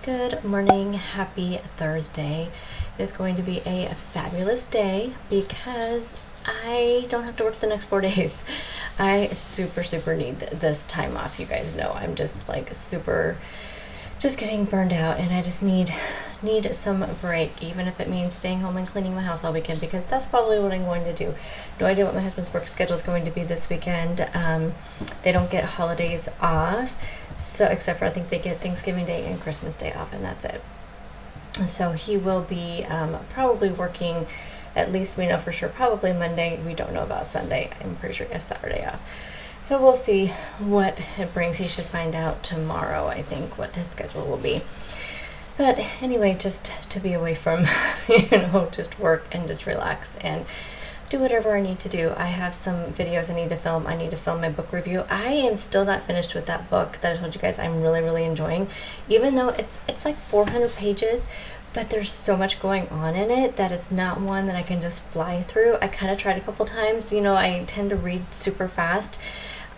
Good morning, happy Thursday. It is going to be a fabulous day because I don't have to work the next 4 days. I super need this time off. You guys know I'm just like just getting burned out, and I just need some break, even if it means staying home and cleaning my house all weekend, because that's probably what I'm going to do. No idea what my husband's work schedule is going to be this weekend. They don't get holidays off, so except for I think they get Thanksgiving Day and Christmas Day off, and that's it. So he will be probably working, at least we know for sure, probably Monday. We don't know about Sunday. I'm pretty sure he has Saturday off. So we'll see what it brings. He should find out tomorrow, I think, what his schedule will be. But anyway, just to be away from, just work and just relax and do whatever I need to do. I have some videos I need to film. I need to film my book review. I am still not finished with that book that I told you guys I'm really enjoying, even though it's like 400 pages. But there's so much going on in it that it's not one that I can just fly through. I kind of tried a couple times. I tend to read super fast.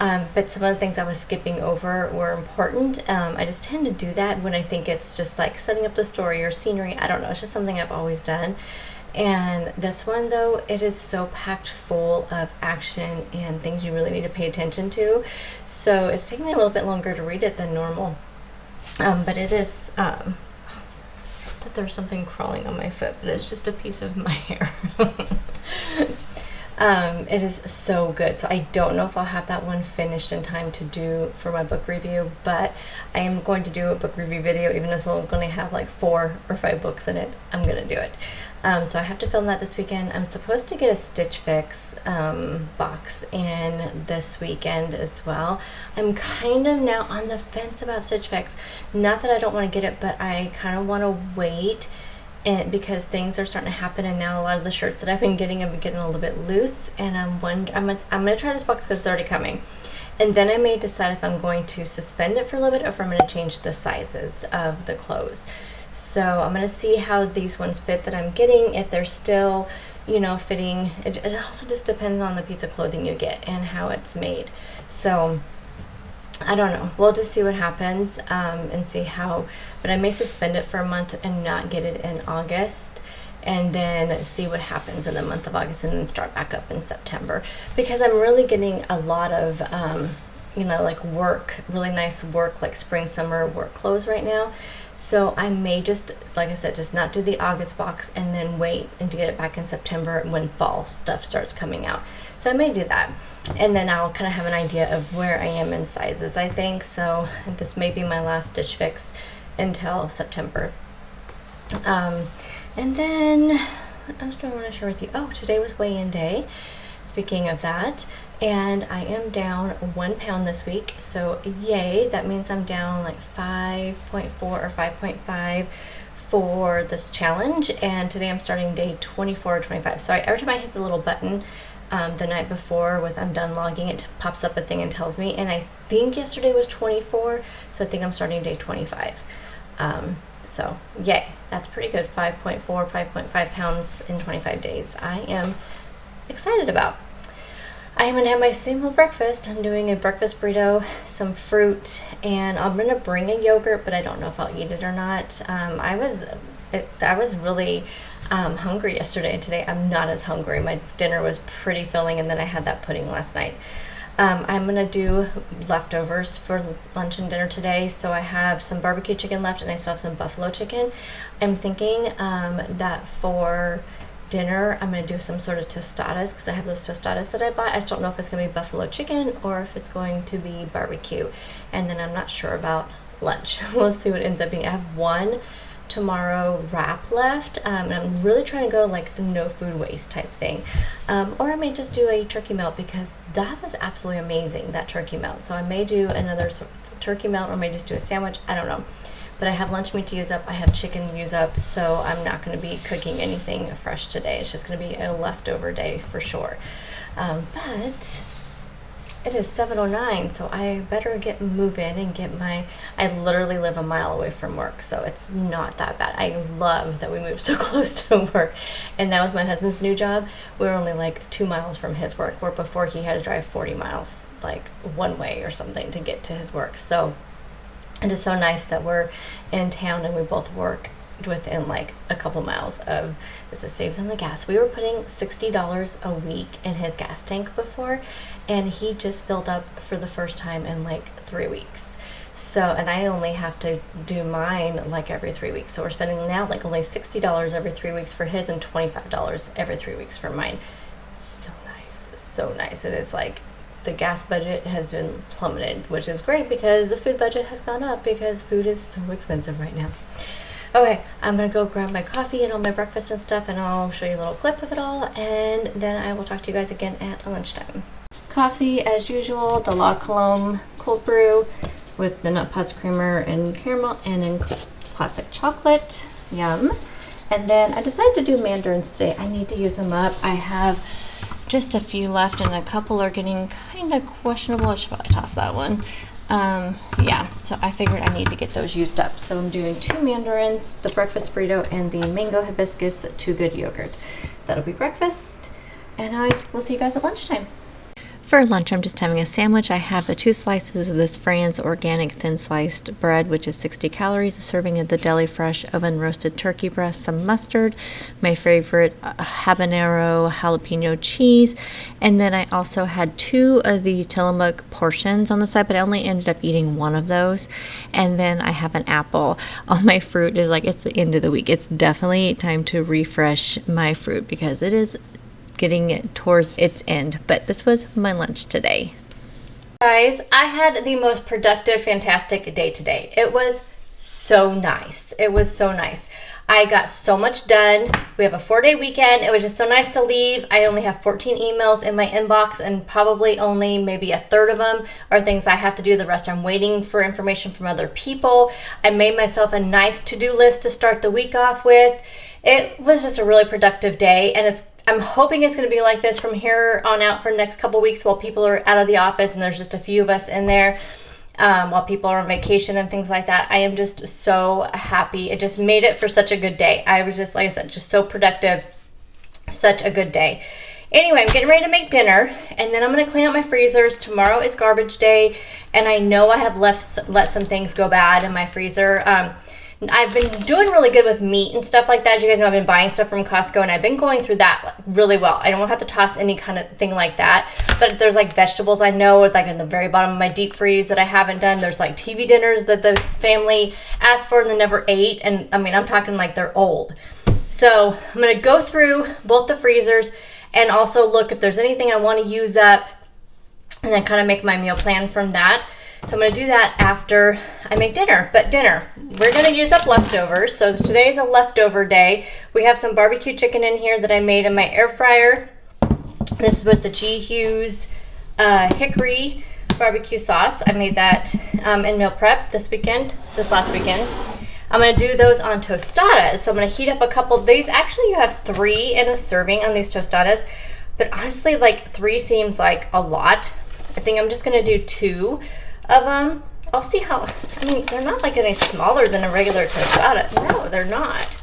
But some of the things I was skipping over were important. I just tend to do that when I think it's just like setting up the story or scenery. I don't know. It's just something I've always done. And this one, though, it is so packed full of action and things you really need to pay attention to. So it's taking me a little bit longer to read it than normal. But it is... that there's something crawling on my foot, but it's just a piece of my hair. It is so good. So I don't know if I'll have that one finished in time to do for my book review, but I am going to do a book review video, even though it's only going to have like 4 or 5 books in it. I'm going to do it. So I have to film that this weekend. I'm supposed to get a Stitch Fix box in this weekend as well. I'm kind of now on the fence about Stitch Fix. Not that I don't want to get it, but I kind of want to wait, and because things are starting to happen, and now a lot of the shirts that I've been getting a little bit loose, and I'm gonna try this box because it's already coming, and then I may decide if I'm going to suspend it for a little bit or if I'm going to change the sizes of the clothes. So I'm going to see how these ones fit that I'm getting, if they're still, fitting. It also just depends on the piece of clothing you get and how it's made. So I don't know. We'll just see what happens and see how. But I may suspend it for a month and not get it in August, and then see what happens in the month of August, and then start back up in September, because I'm really getting a lot of like work, really nice work, like spring summer work clothes right now. So I may just, like I said, just not do the August box and then wait and to get it back in September when fall stuff starts coming out. So I may do that, and then I'll kind of have an idea of where I am in sizes, I think. So this may be my last Stitch Fix until September. And then what else do I want to share with you? Oh, today was weigh-in day. Speaking of that, and I am down 1 pound this week, so yay. That means I'm down like 5.4 or 5.5 for this challenge, and today I'm starting day 24 or 25. Sorry, every time I hit the little button the night before with I'm done logging, it pops up a thing and tells me, and I think yesterday was 24, so I think I'm starting day 25. So yay, that's pretty good. 5.4, 5.5 pounds in 25 days. I am excited about. I am gonna have my same old breakfast. I'm doing a breakfast burrito, some fruit, and I'm gonna bring a yogurt, but I don't know if I'll eat it or not. I was really hungry yesterday, and today I'm not as hungry. My dinner was pretty filling, and then I had that pudding last night. I'm gonna do leftovers for lunch and dinner today. So I have some barbecue chicken left, and I still have some buffalo chicken. I'm thinking that for dinner I'm going to do some sort of tostadas, because I have those tostadas that I bought. I just don't know if it's going to be buffalo chicken or if it's going to be barbecue, and then I'm not sure about lunch. We'll see what it ends up being. I have one tomorrow wrap left, and I'm really trying to go like no food waste type thing, or I may just do a turkey melt, because that was absolutely amazing, that turkey melt. So I may do another turkey melt, or I may just do a sandwich. I don't know. But I have lunch meat to use up, I have chicken to use up, so I'm not going to be cooking anything fresh today. It's just going to be a leftover day for sure. But it is 7:09, so I better get moving and get I literally live a mile away from work, so it's not that bad. I love that we moved so close to work. And now with my husband's new job, we're only like 2 miles from his work, where before he had to drive 40 miles, like one way or something, to get to his work. So And it's so nice that we're in town and we both work within like a couple miles of this. It saves on the gas. We were putting $60 a week in his gas tank before, and he just filled up for the first time in like 3 weeks. So, and I only have to do mine like every 3 weeks. So we're spending now like only $60 every 3 weeks for his and $25 every 3 weeks for mine. So nice, so nice. And it's like the gas budget has been plummeted, which is great because the food budget has gone up because food is so expensive right now. Okay, I'm gonna go grab my coffee and all my breakfast and stuff, and I'll show you a little clip of it all, and then I will talk to you guys again at lunchtime. Coffee as usual, the La Colombe cold brew with the nut pods creamer and caramel and in classic chocolate. Yum. And then I decided to do mandarins today. I need to use them up. I have just a few left and a couple are getting kind of questionable. I should probably toss that one. Yeah, so I figured I need to get those used up. So I'm doing 2 mandarins, the breakfast burrito, and the mango hibiscus 2 Good yogurt. That'll be breakfast, and I will see you guys at lunchtime. For lunch, I'm just having a sandwich. I have the 2 slices of this Fran's organic thin sliced bread, which is 60 calories, a serving of the Deli Fresh oven roasted turkey breast, some mustard, my favorite habanero jalapeno cheese, and then I also had 2 of the Tillamook portions on the side, but I only ended up eating 1 of those. And then I have an apple. All my fruit is like, it's the end of the week. It's definitely time to refresh my fruit because it is getting towards its end. But this was my lunch today. Guys, I had the most productive, fantastic day today. It was so nice. It was so nice. I got so much done. We have a 4-day weekend. It was just so nice to leave. I only have 14 emails in my inbox, and probably only maybe a third of them are things I have to do. The rest I'm waiting for information from other people. I made myself a nice to-do list to start the week off with. It was just a really productive day, and I'm hoping it's going to be like this from here on out for the next couple weeks while people are out of the office and there's just a few of us in there while people are on vacation and things like that. I am just so happy. It just made it for such a good day. I was just, like I said, just so productive. Such a good day. Anyway, I'm getting ready to make dinner, and then I'm going to clean out my freezers. Tomorrow is garbage day, and I know I have let some things go bad in my freezer. I've been doing really good with meat and stuff like that. As you guys know, I've been buying stuff from Costco, and I've been going through that really well. I don't have to toss any kind of thing like that. But there's like vegetables I know, like in the very bottom of my deep freeze that I haven't done. There's like TV dinners that the family asked for and they never ate. And I mean, I'm talking like they're old. So I'm going to go through both the freezers and also look if there's anything I want to use up, and then kind of make my meal plan from that. So I'm going to do that after I make dinner. But dinner, we're going to use up leftovers. So today is a leftover day. We have some barbecue chicken in here that I made in my air fryer. This is with the G. Hughes hickory barbecue sauce. I made that in meal prep this last weekend. I'm going to do those on tostadas. So I'm going to heat up a couple. These actually, you have 3 in a serving on these tostadas. But honestly, like 3 seems like a lot. I think I'm just going to do 2 of them. I'll see how, I mean, they're not like any smaller than a regular tostada. No, they're not.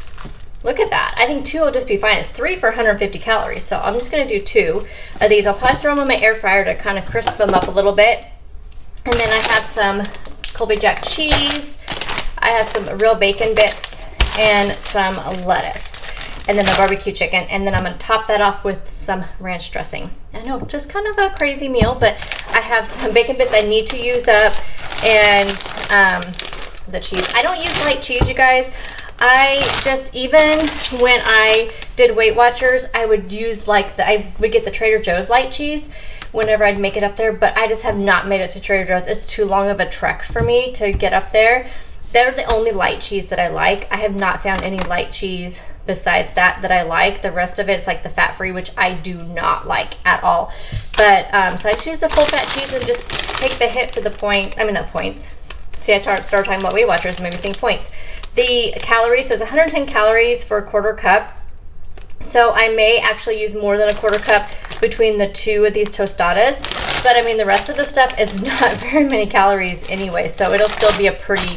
Look at that. I think 2 will just be fine. It's 3 for 150 calories. So I'm just going to do 2 of these. I'll probably throw them in my air fryer to kind of crisp them up a little bit. And then I have some Colby Jack cheese. I have some real bacon bits and some lettuce. And then the barbecue chicken, and then I'm going to top that off with some ranch dressing. I know, just kind of a crazy meal, but I have some bacon bits I need to use up, and the cheese. I don't use light cheese, you guys. I just, even when I did Weight Watchers, I would use I would get the Trader Joe's light cheese whenever I'd make it up there, but I just have not made it to Trader Joe's. It's too long of a trek for me to get up there. They're the only light cheese that I like. I have not found any light cheese besides that I like. The rest of it is like the fat-free, which I do not like at all. But so I choose the full fat cheese and just take the hit for the points. See, I started talking about Weight Watchers and made me think points. The calories, so it's 110 calories for a quarter cup. So I may actually use more than a quarter cup between the 2 of these tostadas. But I mean, the rest of the stuff is not very many calories anyway, so it'll still be a pretty,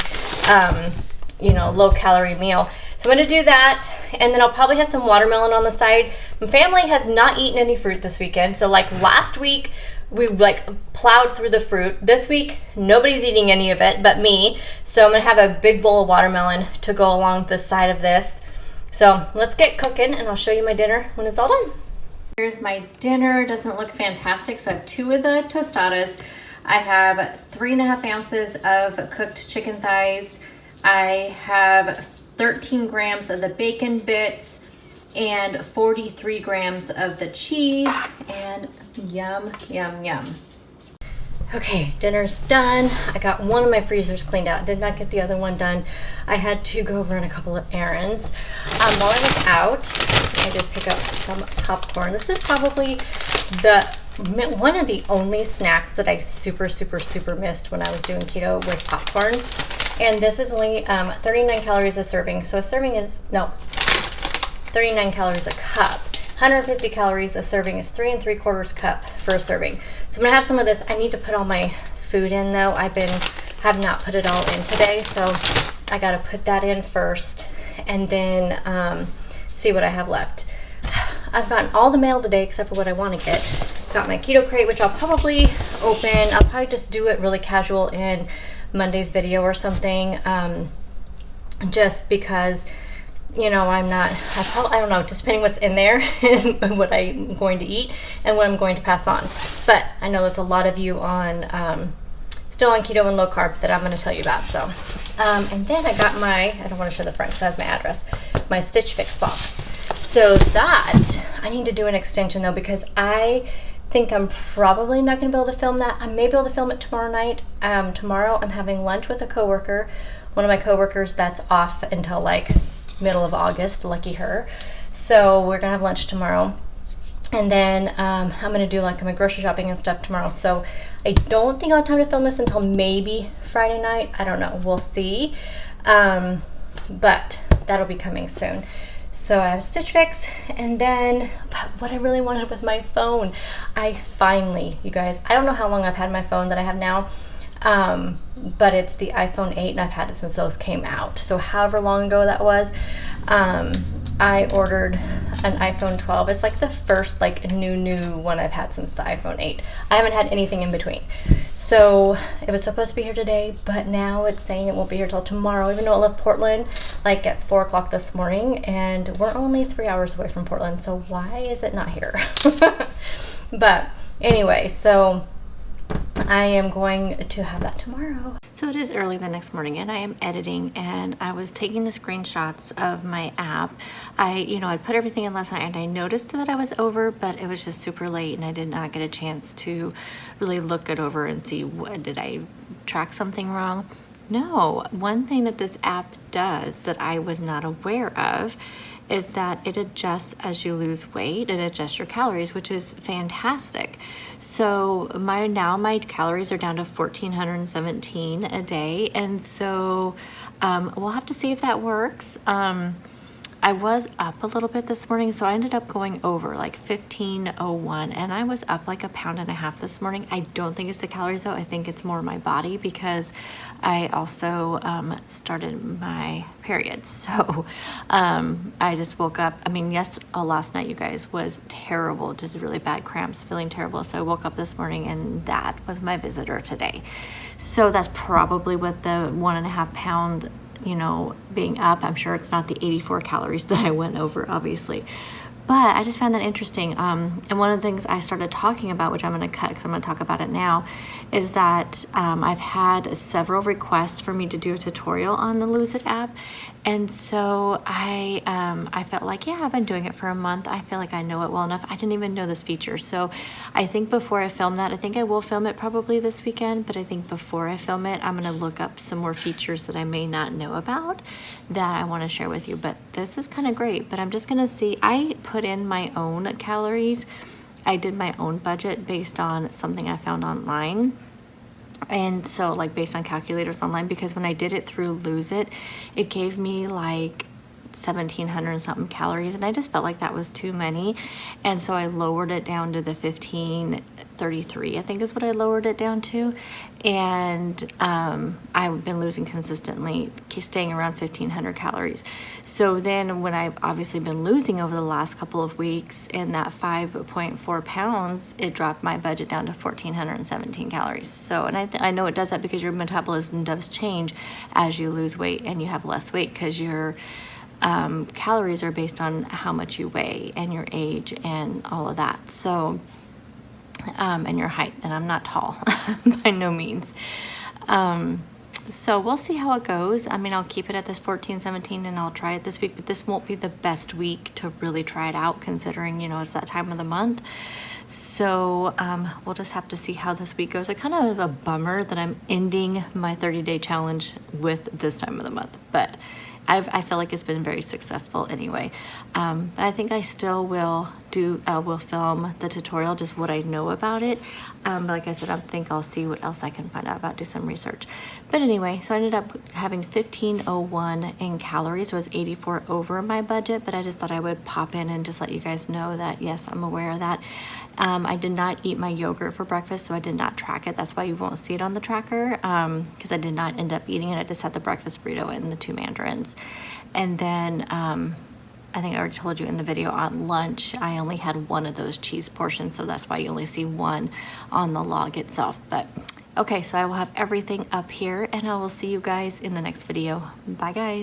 low calorie meal. So I'm going to do that, and then I'll probably have some watermelon on the side. My family has not eaten any fruit this weekend. So like last week, we like plowed through the fruit. This week, nobody's eating any of it but me. So I'm gonna have a big bowl of watermelon to go along the side of this. So let's get cooking and I'll show you my dinner when it's all done. Here's my dinner. Doesn't look fantastic. So I have 2 of the tostadas. I have 3.5 ounces of cooked chicken thighs. I have 13 grams of the bacon bits and 43 grams of the cheese, and yum, yum, yum. Okay, dinner's done. I got one of my freezers cleaned out. Did not get the other one done. I had to go run a couple of errands. While I was out, I did pick up some popcorn. This is probably one of the only snacks that I super missed when I was doing keto was popcorn. And this is only 39 calories a serving. So a serving is, no, 39 calories a cup. 150 calories a serving is 3 3/4 cup for a serving. So I'm gonna have some of this. I need to put all my food in though. Have not put it all in today. So I gotta put that in first and then see what I have left. I've gotten all the mail today except for what I want to get. Got my keto crate, which I'll probably open. I'll probably just do it really casual in Monday's video or something, just because, you know, I don't know, just depending what's in there is what I'm going to eat and what I'm going to pass on. But I know there's a lot of you on still on keto and low carb that I'm going to tell you about. So and then I got I don't want to show the front because I have my address, my Stitch Fix box. So that I need to do an extension though, because I think I'm probably not going to be able to film that. I may be able to film it tomorrow night. Tomorrow I'm having lunch with a coworker, one of my coworkers that's off until like middle of August, lucky her. So we're gonna have lunch tomorrow, and then I'm gonna do like my grocery shopping and stuff tomorrow. So I don't think I'll have time to film this until maybe Friday night. I don't know, we'll see. But that'll be coming soon. So I have Stitch Fix, and then what I really wanted was my phone. I finally, you guys, I don't know how long I've had my phone that I have now, but it's the iPhone 8 and I've had it since those came out. So however long ago that was, I ordered an iPhone 12. It's like the first like new one I've had since the iPhone 8. I haven't had anything in between. So it was supposed to be here today, but now it's saying it won't be here till tomorrow, even though it left Portland like at 4 o'clock this morning, and we're only 3 hours away from Portland. So why is it not here? But anyway, so I am going to have that tomorrow. So it is early the next morning and I am editing, and I was taking the screenshots of my app. I'd put everything in last night and I noticed that I was over, but it was just super late and I did not get a chance to really look it over and see did I track something wrong. No, one thing that this app does that I was not aware of is that it adjusts as you lose weight. It adjusts your calories, which is fantastic. So my calories are down to 1,417 a day, and so we'll have to see if that works. I was up a little bit this morning, so I ended up going over like 1501, and I was up like 1.5 pounds this morning. I don't think it's the calories though. I think it's more my body, because I also started my period. So I just woke up. I mean, last night, you guys, was terrible, just really bad cramps, feeling terrible. So I woke up this morning and that was my visitor today. So that's probably what the 1.5 pound, being up. I'm sure it's not the 84 calories that I went over, obviously. But I just found that interesting. And one of the things I started talking about, which I'm going to cut because I'm going to talk about it now, is that I've had several requests for me to do a tutorial on the Lose It app. And so I felt like, yeah, I've been doing it for a month. I feel like I know it well enough. I didn't even know this feature. So I think before I film that, I think I will film it probably this weekend, but I think before I film it, I'm going to look up some more features that I may not know about that I want to share with you. But this is kind of great. But I'm just going to see, I put in my own calories. I did my own budget based on something I found online. And so like based on calculators online, because when I did it through Lose It, it gave me like 1,700 and something calories, and I just felt like that was too many, and so I lowered it down to the 33, I think is what I lowered it down to. And I've been losing consistently, staying around 1,500 calories. So then when I've obviously been losing over the last couple of weeks in that 5.4 pounds, it dropped my budget down to 1,417 calories. So, and I know it does that because your metabolism does change as you lose weight and you have less weight, because your calories are based on how much you weigh and your age and all of that. So, and your height, and I'm not tall by no means. So we'll see how it goes. I mean, I'll keep it at this 14, 17, and I'll try it this week, but this won't be the best week to really try it out, considering, you know, it's that time of the month. So we'll just have to see how this week goes. It's kind of a bummer that I'm ending my 30-day challenge with this time of the month, but I feel like it's been very successful anyway. I think I still will will film the tutorial, just what I know about it. But like I said, I think I'll see what else I can find out about, do some research. But anyway, so I ended up having 1,501 in calories. It was 84 over my budget, but I just thought I would pop in and just let you guys know that, yes, I'm aware of that. I did not eat my yogurt for breakfast, so I did not track it. That's why you won't see it on the tracker, because I did not end up eating it. I just had the breakfast burrito and the 2 mandarins. And then I think I already told you in the video, on lunch, I only had 1 of those cheese portions, so that's why you only see 1 on the log itself. But okay, so I will have everything up here, and I will see you guys in the next video. Bye, guys.